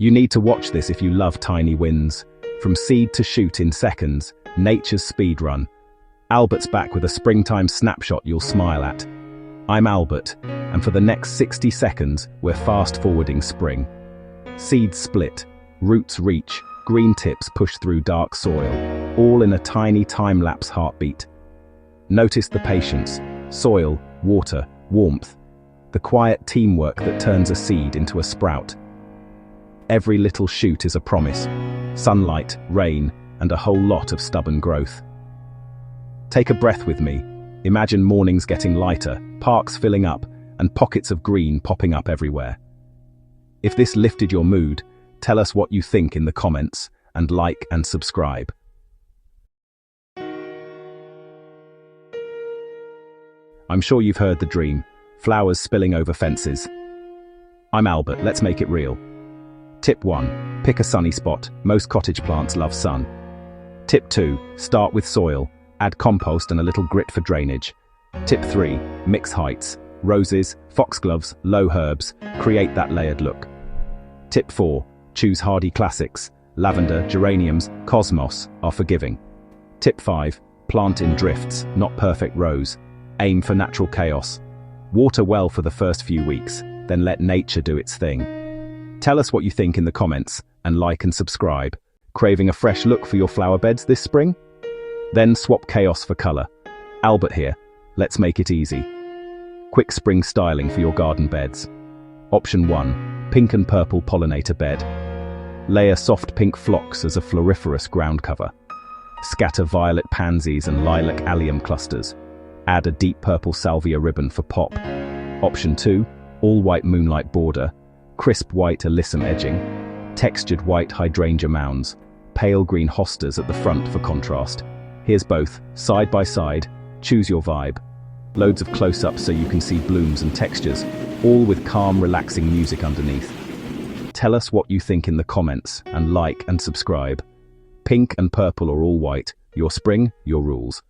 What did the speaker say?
You need to watch this if you love tiny wins. From seed to shoot in seconds, nature's speed run. Albert's back with a springtime snapshot you'll smile at. I'm Albert, and for the next 60 seconds, we're fast-forwarding spring. Seeds split, roots reach, green tips push through dark soil, all in a tiny time-lapse heartbeat. Notice the patience, soil, water, warmth, the quiet teamwork that turns a seed into a sprout. Every little shoot is a promise, sunlight, rain, and a whole lot of stubborn growth. Take a breath with me. Imagine mornings getting lighter, parks filling up, and pockets of green popping up everywhere. If this lifted your mood, tell us what you think in the comments, and like and subscribe. I'm sure you've heard the dream, flowers spilling over fences. I'm Albert, let's make it real. Tip 1. Pick a sunny spot. Most cottage plants love sun. Tip 2. Start with soil. Add compost and a little grit for drainage. Tip 3. Mix heights. Roses, foxgloves, low herbs. Create that layered look. Tip 4. Choose hardy classics. Lavender, geraniums, cosmos are forgiving. Tip 5. Plant in drifts, not perfect rows. Aim for natural chaos. Water well for the first few weeks, then let nature do its thing. Tell us what you think in the comments, and like and subscribe. Craving a fresh look for your flower beds this spring? Then swap chaos for color. Albert here. Let's make it easy. Quick spring styling for your garden beds. Option 1. Pink and purple pollinator bed. Layer soft pink phlox as a floriferous ground cover. Scatter violet pansies and lilac allium clusters. Add a deep purple salvia ribbon for pop. Option 2. All white moonlight border. Crisp white alyssum edging. Textured white hydrangea mounds. Pale green hostas at the front for contrast. Here's both, side by side. Choose your vibe. Loads of close-ups so you can see blooms and textures, all with calm, relaxing music underneath. Tell us what you think in the comments, and like and subscribe. Pink and purple or all white, your spring, your rules.